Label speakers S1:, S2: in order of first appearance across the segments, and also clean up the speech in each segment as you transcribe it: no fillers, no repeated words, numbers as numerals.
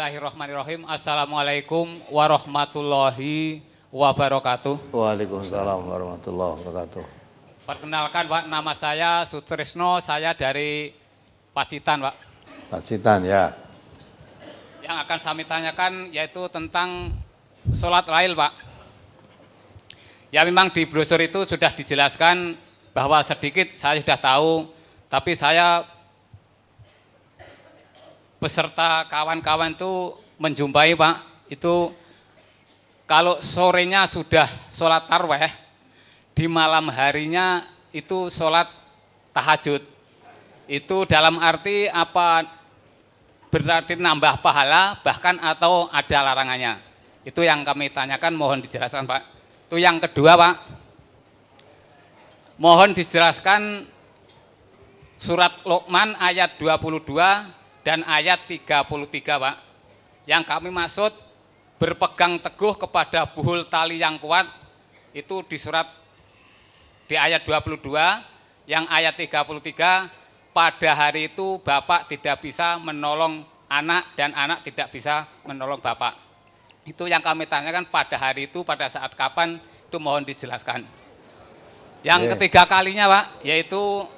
S1: Bismillahirrahmanirrahim. Assalamualaikum warahmatullahi wabarakatuh.
S2: Waalaikumsalam warahmatullahi wabarakatuh.
S1: Perkenalkan Pak, nama saya Sutrisno, saya dari Pacitan Pak.
S2: Pacitan ya.
S1: Yang akan kami tanyakan yaitu tentang sholat lail Pak. Ya memang di brosur itu sudah dijelaskan bahwa sedikit saya sudah tahu, tapi saya beserta kawan-kawan itu menjumpai Pak, itu kalau sorenya sudah sholat tarweh, di malam harinya itu sholat tahajud. Itu dalam arti apa, berarti nambah pahala bahkan atau ada larangannya. Itu yang kami tanyakan, mohon dijelaskan Pak. Itu yang kedua Pak, mohon dijelaskan surat Luqman ayat 22 dan ayat 33 Pak. Yang kami maksud berpegang teguh kepada buhul tali yang kuat itu di surat di ayat 22, yang ayat 33 pada hari itu bapak tidak bisa menolong anak dan anak tidak bisa menolong bapak. Itu yang kami tanyakan pada hari itu, pada saat kapan, itu mohon dijelaskan. Yang ketiga kalinya Pak, yaitu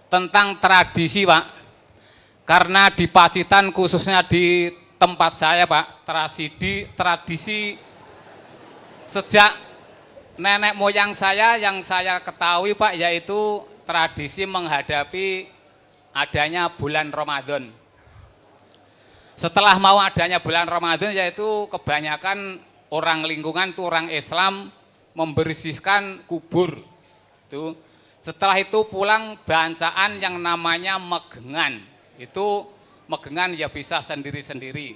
S1: tentang tradisi Pak. Karena di Pacitan khususnya di tempat saya Pak, tradisi sejak nenek moyang saya yang saya ketahui Pak, yaitu tradisi menghadapi adanya bulan Ramadan. Setelah mau adanya bulan Ramadan, yaitu kebanyakan orang lingkungan itu orang Islam membersihkan kubur. Itu setelah itu pulang bacaan yang namanya megengan. Itu megengan ya bisa sendiri-sendiri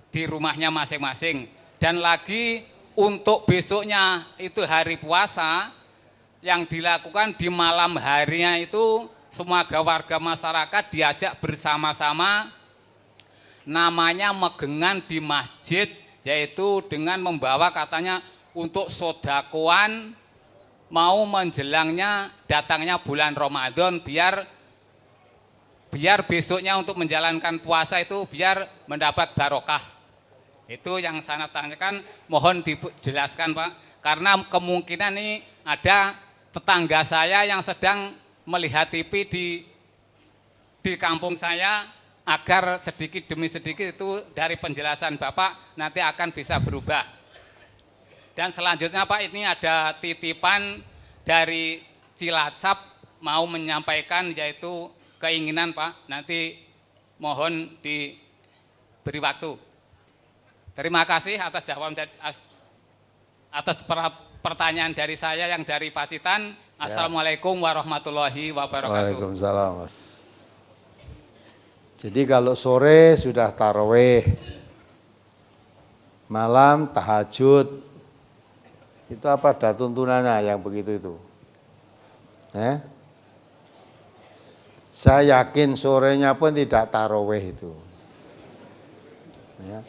S1: di rumahnya masing-masing. Dan lagi untuk besoknya itu hari puasa, yang dilakukan di malam harinya itu semua warga masyarakat diajak bersama-sama namanya megengan di masjid, yaitu dengan membawa katanya untuk sodakoan mau menjelangnya datangnya bulan Ramadan, biar besoknya untuk menjalankan puasa itu biar mendapat barokah. Itu yang saya tanyakan, mohon dijelaskan Pak, karena kemungkinan ini ada tetangga saya yang sedang melihat TV di kampung saya, agar sedikit demi sedikit itu dari penjelasan Bapak nanti akan bisa berubah. Dan selanjutnya Pak, ini ada titipan dari Cilacap mau menyampaikan, yaitu keinginan Pak, nanti mohon diberi waktu. Terima kasih atas jawaban atas pertanyaan dari saya yang dari Pacitan. Assalamualaikum warahmatullahi wabarakatuh.
S2: Waalaikumsalam. Jadi kalau sore sudah taraweh, malam tahajud, itu apa ada tuntunannya yang begitu itu? Saya yakin sorenya pun tidak taraweh itu. Ya.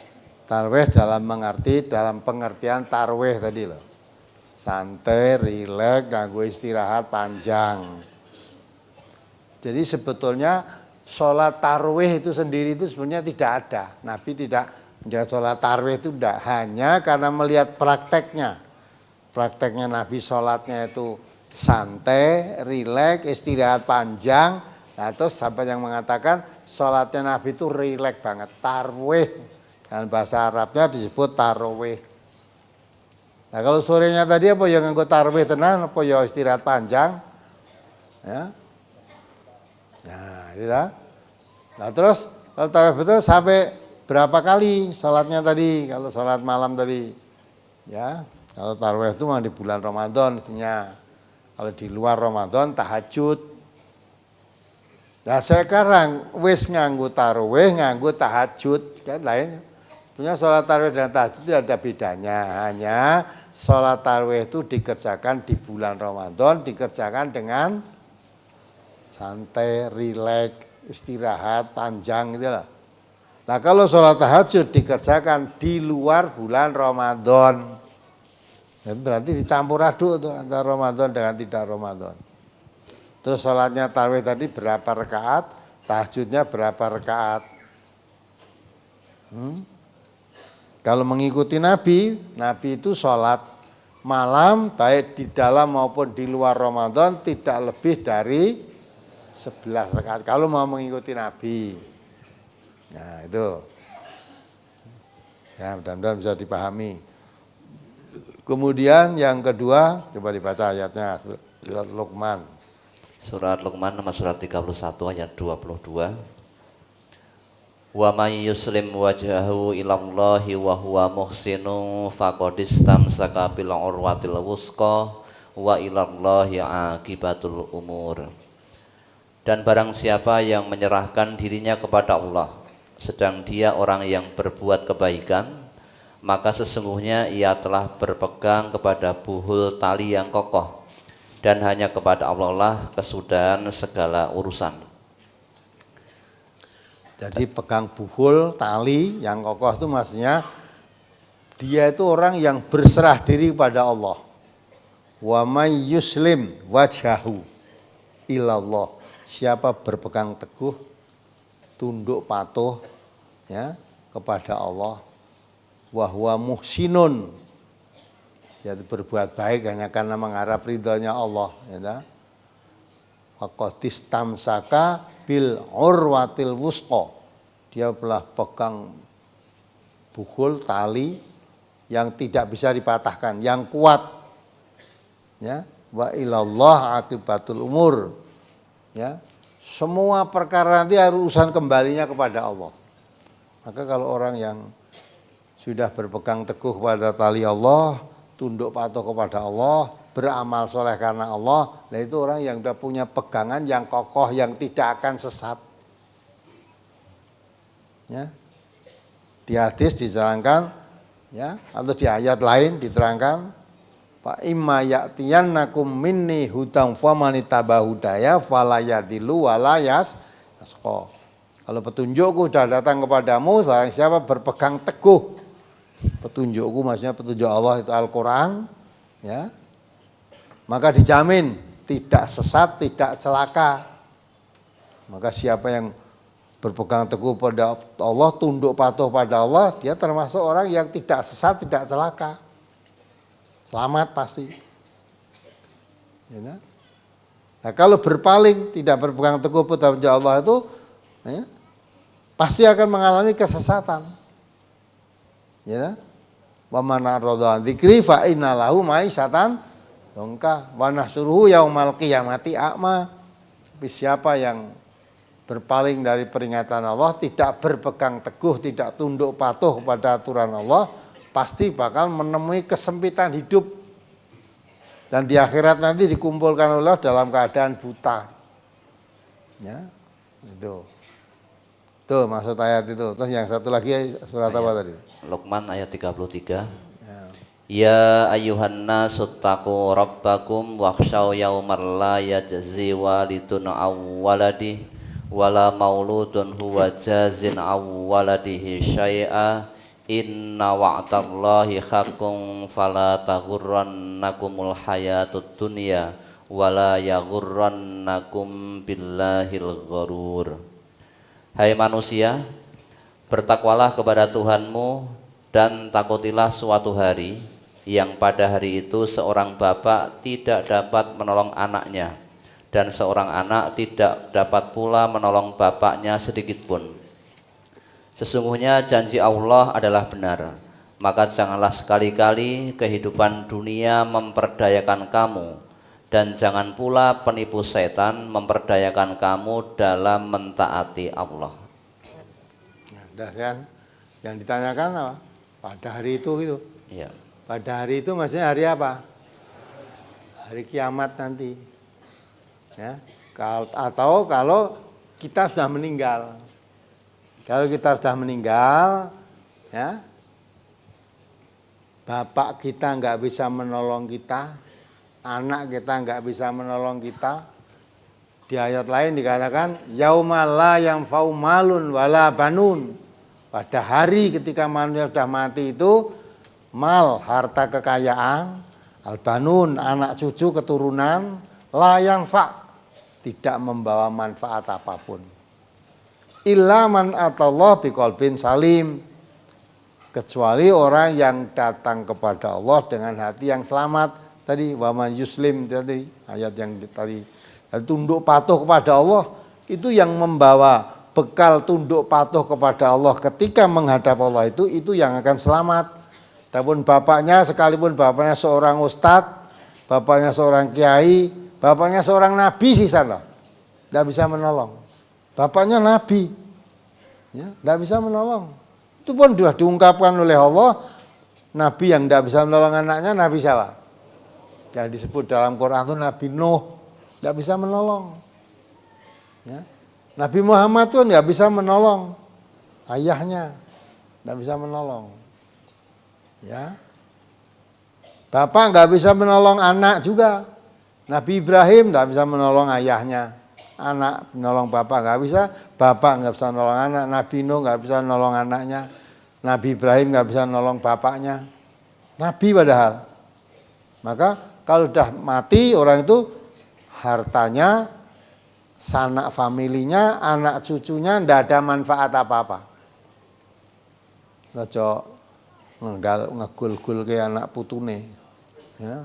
S2: Taraweh dalam pengertian taraweh tadi loh. Santai, rileks, ganggu istirahat panjang. Jadi sebetulnya sholat taraweh itu sendiri itu sebenarnya tidak ada. Nabi tidak menjaga sholat taraweh itu tidak. Hanya karena melihat prakteknya. Prakteknya Nabi sholatnya itu santai, rileks, istirahat panjang. Nah terus sampai yang mengatakan sholatnya Nabi itu rileks banget, tarweh. Dan bahasa Arabnya disebut taraweh. Nah kalau sorenya tadi apa yang nganggo tarweh tenan, apa ya istirahat panjang. Ya. Nah, gitu. Nah terus kalau taraweh betul sampai berapa kali sholatnya tadi, kalau sholat malam tadi. Ya, kalau taraweh itu memang di bulan Ramadan isinya. Kalau di luar Ramadan tahajud. Nah sekarang wis nganggo tarawih, nganggo tahajud kan lain. Punya sholat tarawih dan tahajud tidak ada bedanya. Hanya sholat tarawih itu dikerjakan di bulan Ramadan, dikerjakan dengan santai, rileks, istirahat panjang gitu lah. Nah kalau sholat tahajud dikerjakan di luar bulan Ramadan, berarti dicampur aduk tuh antara Ramadan dengan tidak Ramadan. Terus sholatnya tarawih tadi berapa rakaat, tahajudnya berapa rakaat. Kalau mengikuti Nabi, Nabi itu sholat malam baik di dalam maupun di luar Ramadan tidak lebih dari 11 rakaat. Kalau mau mengikuti Nabi. Nah itu. Ya mudah-mudahan bisa dipahami. Kemudian yang kedua, coba dibaca ayatnya, surat Luqman.
S3: Surat Luqman nomor surat 31 ayat 22. Wa may yuslim wajhahu ilallahi wa huwa muhsinu faqad istamsaka bil urwatil wusqa wa ilallahi aqibatul umur. Dan barang siapa yang menyerahkan dirinya kepada Allah sedang dia orang yang berbuat kebaikan, maka sesungguhnya ia telah berpegang kepada buhul tali yang kokoh, dan hanya kepada Allah lah kesudahan segala urusan.
S2: Jadi pegang buhul tali yang kokoh itu maksudnya dia itu orang yang berserah diri kepada Allah. Wa may yuslim wajhahu ilallah. Siapa berpegang teguh, tunduk patuh ya kepada Allah. Wa huwa muhsinun. Yaitu berbuat baik hanya karena mengharap ridhonya Allah, ya. Faqadis tamsaka bil urwatil wusqa. Dia telah pegang buhul tali yang tidak bisa dipatahkan, yang kuat. Ya, wa ilallah akibatul umur. Ya. Semua perkara nanti harus urusan kembalinya kepada Allah. Maka kalau orang yang sudah berpegang teguh kepada tali Allah, tunduk patuh kepada Allah, beramal soleh karena Allah, nah itu orang yang sudah punya pegangan yang kokoh, yang tidak akan sesat. Ya. Di hadis diterangkan, ya, atau di ayat lain diterangkan, fa imma ya'tiyannakum minni hudam famanitaba hudaya fala yadilu wala yasqa. Kalau petunjukku sudah datang kepadamu, barang siapa berpegang teguh petunjukku, maksudnya petunjuk Allah itu Al-Quran, ya, maka dijamin tidak sesat, tidak celaka. Maka siapa yang berpegang teguh pada Allah, tunduk patuh pada Allah, dia termasuk orang yang tidak sesat, tidak celaka. Selamat pasti. Ya. Nah kalau berpaling, tidak berpegang teguh pada Allah itu, ya, pasti akan mengalami kesesatan. Ya. Wa man arada an dzikri fa inna lahu ma'isyatan dongka wa nahsuruhu yaumal qiyamati a'ma. Tapi siapa yang berpaling dari peringatan Allah, tidak berpegang teguh, tidak tunduk patuh pada aturan Allah, pasti bakal menemui kesempitan hidup. Dan di akhirat nanti dikumpulkan Allah dalam keadaan buta. Ya, itu. Tuh maksud ayat itu. Terus yang satu lagi surat apa tadi?
S3: Luqman ayat 33.
S2: Ya.
S3: Ya ayyuhan nasu taqu rabbakum wakhshaw yawmal la yajzi walidun aw waladihi wala mauludun huwa jazin aw waladihi syai'a inna wa'dallahi haqqun fala taghurrannakumul hayatud dunya wala yaghurrannakum billahil gharur. Hai manusia, bertakwalah kepada Tuhanmu dan takutilah suatu hari yang pada hari itu seorang bapak tidak dapat menolong anaknya dan seorang anak tidak dapat pula menolong bapaknya sedikitpun. Sesungguhnya janji Allah adalah benar, maka janganlah sekali-kali kehidupan dunia memperdayakan kamu, dan jangan pula penipu setan memperdayakan kamu dalam mentaati Allah.
S2: Ya, udah kan? Yang ditanyakan apa? Pada hari itu gitu.
S3: Ya.
S2: Pada hari itu maksudnya hari apa? Hari kiamat nanti. Ya, atau kalau kita sudah meninggal. Kalau kita sudah meninggal, ya, bapak kita nggak bisa menolong kita, anak kita nggak bisa menolong kita. Di ayat lain dikatakan, yauma la yanfa'u malun wala banun. Pada hari ketika manusia sudah mati itu, mal, harta kekayaan, al-banun, anak cucu keturunan, la yanfa', tidak membawa manfaat apapun. Illa man atallah biqalbin salim, Kecuali orang yang datang kepada Allah dengan hati yang selamat. Tadi wa man yuslim tadi ayat yang tadi tunduk patuh kepada Allah, itu yang membawa bekal tunduk patuh kepada Allah ketika menghadap Allah itu yang akan selamat. Adapun bapaknya, sekalipun bapaknya seorang ustadz, bapaknya seorang kiai, bapaknya seorang nabi sih sana, tidak bisa menolong. Bapaknya nabi, ya, tidak bisa menolong. Itu pun sudah diungkapkan oleh Allah. Nabi yang tidak bisa menolong anaknya, nabi siapa? Yang disebut dalam Quran itu Nabi Nuh, tidak bisa menolong. Ya. Nabi Muhammad pun nggak bisa menolong ayahnya, tidak bisa menolong. Ya, bapak nggak bisa menolong anak juga. Nabi Ibrahim nggak bisa menolong ayahnya, anak menolong bapak nggak bisa, bapak nggak bisa menolong anak. Nabi Nuh nggak bisa menolong anaknya, Nabi Ibrahim nggak bisa menolong bapaknya. Nabi padahal. Maka kalau sudah mati orang itu, hartanya, sanak familinya, anak cucunya tidak ada manfaat apa-apa. Ojo ngegul-gul ke anak putune, ya,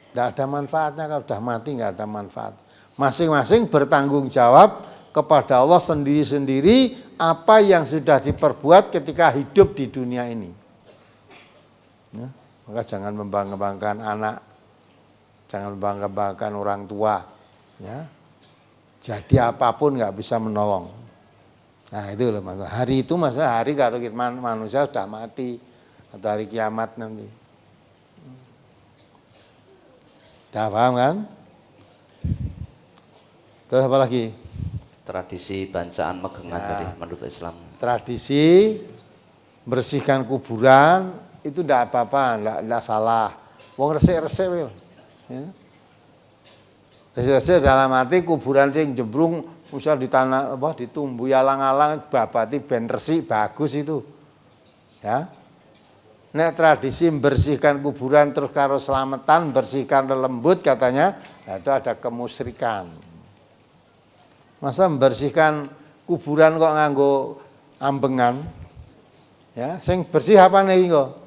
S2: tidak ada manfaatnya. Kalau sudah mati nggak ada manfaat. Masing-masing bertanggung jawab kepada Allah sendiri-sendiri apa yang sudah diperbuat ketika hidup di dunia ini. Ya, maka jangan membanggakan anak, jangan membanggakan orang tua. Ya, jadi apapun nggak bisa menolong. Nah itu loh maksudnya. Hari itu maksudnya hari kalau kita manusia sudah mati. Atau hari kiamat nanti. Sudah paham kan? Terus apa lagi?
S3: Tradisi bacaan megengan tadi menurut Islam.
S2: Tradisi bersihkan kuburan itu tidak apa-apa, tidak salah. Wong resik-resik wil. Ya. Resik-resik dalam arti kuburan sing jembrung misal di tanah apa ditumbuhi alang-alang babati ben resik bagus itu. Ya. Nek tradisi membersihkan kuburan terus karo selamatan, bersihkan lembut katanya, nah itu ada kemusyrikan. Masa membersihkan kuburan kok nganggo ambengan? Ya, sing bersih apa nih kok?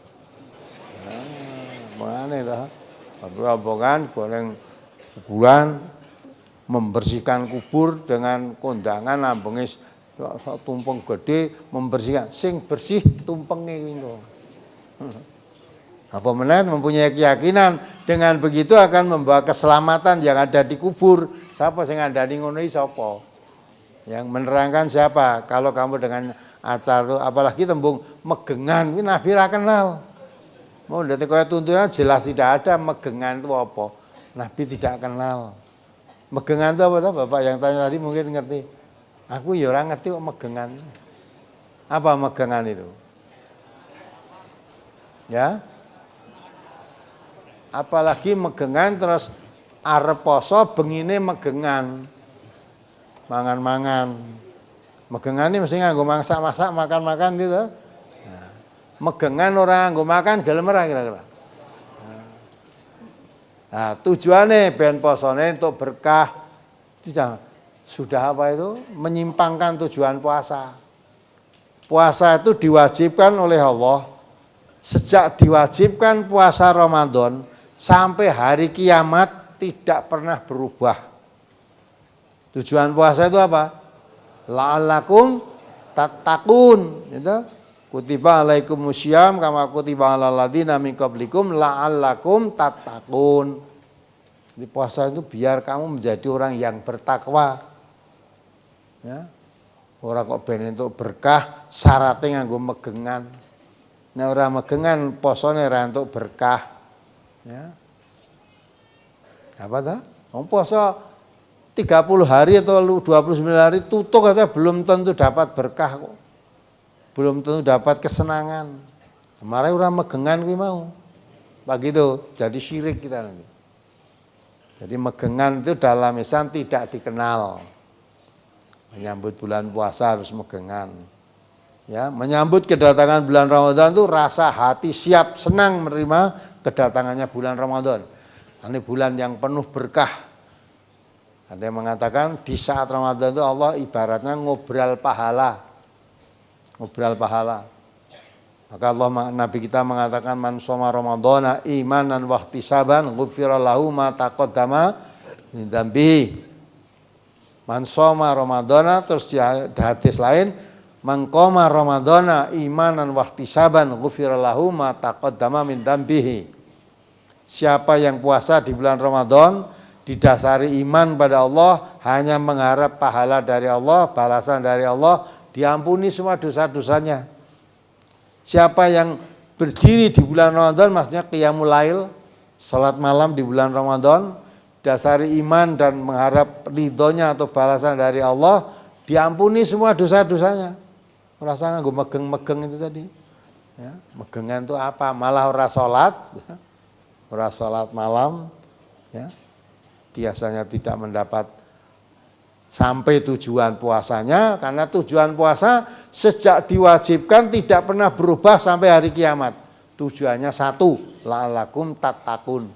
S2: Mengane ta? Ambengan goreng kuburan, membersihkan kubur dengan kondangan ambengis tumpeng gede, membersihkan. Sing bersih tumpenge kuwi kok. Apa meneh mempunyai keyakinan dengan begitu akan membawa keselamatan yang ada di kubur. Siapa yang ada di ngono iki sapa? Yang menerangkan siapa? Kalau kamu dengan acara itu apalagi tembung megengan, ini Nabi ra kenal. Mau ndate kaya tuntunan jelas tidak ada megengan itu apa. Nabi tidak kenal. Megengan itu apa toh? Bapak yang tanya tadi mungkin ngerti. Aku ya ora ngerti kok megengan. Apa megengan itu? Ya, apalagi megengan terus arep poso bengine megengan, mangan-mangan, megengan ini mesti nganggo masak-masak makan-makan gitu. Nah, megengan orang nganggo makan gelem ora kira-kira. Nah, tujuannya ben posone untuk berkah, tidak sudah apa itu menyimpangkan tujuan puasa. Puasa itu diwajibkan oleh Allah. Sejak diwajibkan puasa Ramadan sampai hari kiamat tidak pernah berubah. Tujuan puasa itu apa? La'allakum tattaqun, gitu. Kutiba alaikumusyyam kama kutiba alal ladzina min qablikum la'allakum tattaqun. Di puasa itu biar kamu menjadi orang yang bertakwa. Ya. Ora kok ben entuk berkah syaratnya nganggo megengan. Nek ora megengan posone ora entuk berkah. Ya. Apa ta? Wong poso 30 hari atau 29 hari tutuk aja belum tentu dapat berkah kok. Belum tentu dapat kesenangan. Kemarin ora megengan kuwi mau. Begitu, jadi syirik kita nanti. Jadi megengan itu dalam Islam tidak dikenal. Menyambut bulan puasa harus megengan. Ya, menyambut kedatangan bulan Ramadan itu rasa hati siap senang menerima kedatangannya bulan Ramadan. Ini bulan yang penuh berkah. Ada yang mengatakan di saat Ramadan itu Allah ibaratnya ngobral pahala. Ngobral pahala. Maka Nabi kita mengatakan man shoma ramadhana imanan wa ihtisaban ghufira lahu ma taqaddama min dzambihi. Man shoma ramadhana, terus di hadis lain man qoma ramadhana imanan wa ihtisaban ghufira lahu ma taqaddama min dzambihi. Siapa yang puasa di bulan Ramadan didasari iman pada Allah, hanya mengharap pahala dari Allah, balasan dari Allah, diampuni semua dosa-dosanya. Siapa yang berdiri di bulan Ramadan, maksudnya qiyamul lail, salat malam di bulan Ramadan, dasari iman dan mengharap ridhonya atau balasan dari Allah, diampuni semua dosa-dosanya. Merasa nganggo megeng-megeng itu tadi. Ya, megengan itu apa? Malah ora salat, ya. Ora salat malam, ya. Biasanya tidak mendapat sampai tujuan puasanya, karena tujuan puasa sejak diwajibkan tidak pernah berubah sampai hari kiamat. Tujuannya satu, la'alakum tattaqun.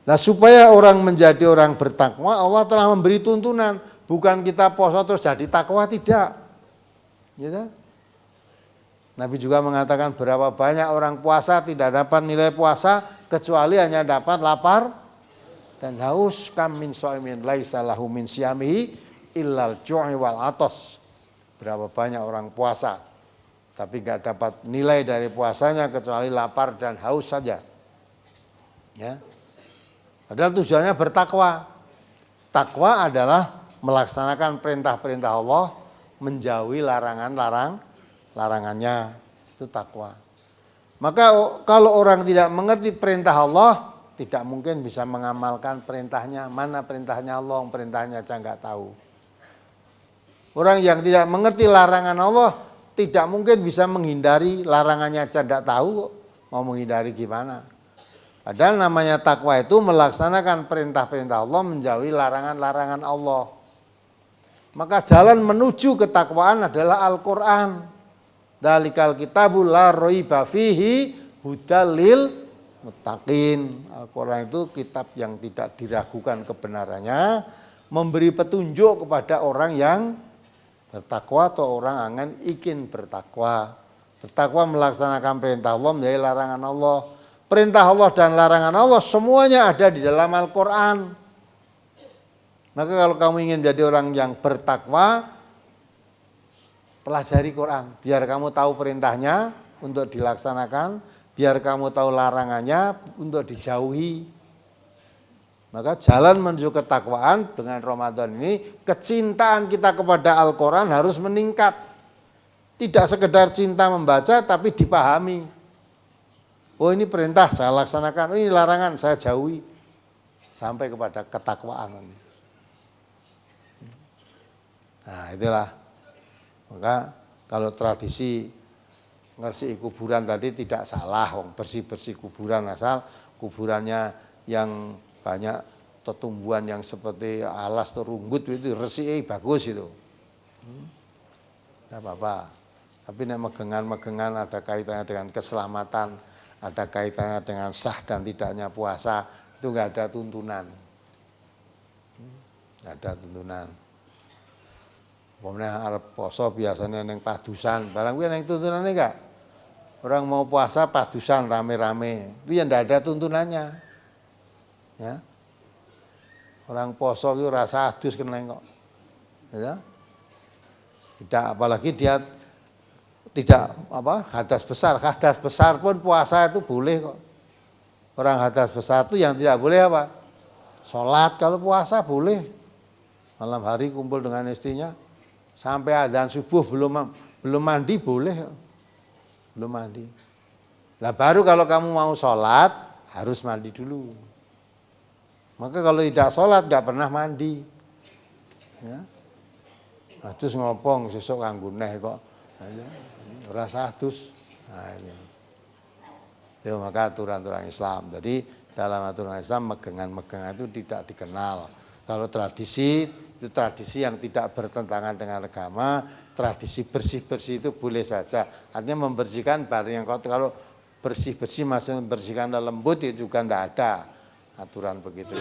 S2: Nah, supaya orang menjadi orang bertakwa, Allah telah memberi tuntunan, bukan kita puasa terus jadi takwa, tidak. Gitu? Nabi juga mengatakan berapa banyak orang puasa tidak dapat nilai puasa kecuali hanya dapat lapar dan haus. Kam min shaimin laisa lahu min siyamihi illal ju'i wal atas. Berapa banyak orang puasa tapi enggak dapat nilai dari puasanya kecuali lapar dan haus saja. Ya. Padahal tujuannya bertakwa. Takwa adalah melaksanakan perintah-perintah Allah, menjauhi larangannya. Itu takwa. Maka kalau orang tidak mengerti perintah Allah, tidak mungkin bisa mengamalkan perintahnya. Mana perintahnya Allah, perintahnya aja nggak tahu. Orang yang tidak mengerti larangan Allah, tidak mungkin bisa menghindari larangannya aja nggak tahu. Mau menghindari gimana? Padahal namanya takwa itu melaksanakan perintah-perintah Allah, menjauhi larangan-larangan Allah. Maka jalan menuju ketakwaan adalah Al-Quran. Dalikal kitabul la raiba fihi hudal lil muttaqin. Al-Quran itu kitab yang tidak diragukan kebenarannya, memberi petunjuk kepada orang yang bertakwa atau orang yang ingin bertakwa. Bertakwa melaksanakan perintah Allah, menjauhi larangan Allah. Perintah Allah dan larangan Allah semuanya ada di dalam Al-Quran. Maka kalau kamu ingin menjadi orang yang bertakwa, pelajari Quran. Biar kamu tahu perintahnya untuk dilaksanakan, biar kamu tahu larangannya untuk dijauhi. Maka jalan menuju ketakwaan dengan Ramadan ini, kecintaan kita kepada Al-Quran harus meningkat. Tidak sekedar cinta membaca, tapi dipahami. Oh, ini perintah saya laksanakan, ini larangan saya jauhi. Sampai kepada ketakwaan nanti. Nah, itulah. Maka kalau tradisi ngersih kuburan tadi tidak salah, bersih-bersih kuburan, asal kuburannya yang banyak tetumbuhan yang seperti alas atau rumput itu resik bagus itu. Tidak apa-apa. Tapi megengan-megengan ada kaitannya dengan keselamatan, ada kaitannya dengan sah dan tidaknya puasa, itu enggak ada tuntunan. Enggak ada tuntunan. Pokoknya arep poso biasanya neng padusan, barang kuwi neng tuntunannya enggak? Orang mau puasa padusan rame-rame, itu yang enggak ada tuntunannya. Ya. Orang poso itu rasa adus keneng kok. Ya. Tidak, apalagi dia tidak hadas besar pun puasa itu boleh kok. Orang hadas besar itu yang tidak boleh apa? Sholat. Kalau puasa boleh. Malam hari kumpul dengan istrinya sampai adzan subuh belum mandi boleh. Belum mandi. Lah baru kalau kamu mau sholat harus mandi dulu. Maka kalau tidak sholat nggak pernah mandi. Ya. Nah, terus ngopong sesuk kanggo neh kok. Rasa adus. Nah, ini. Itu maka aturan-aturan Islam. Jadi dalam aturan Islam megengan-megengan itu tidak dikenal. Kalau tradisi itu tradisi yang tidak bertentangan dengan agama, tradisi bersih-bersih itu boleh saja. Artinya membersihkan barang yang kotor. Kalau bersih-bersih maksudnya membersihkan lembut itu juga tidak ada aturan begitu.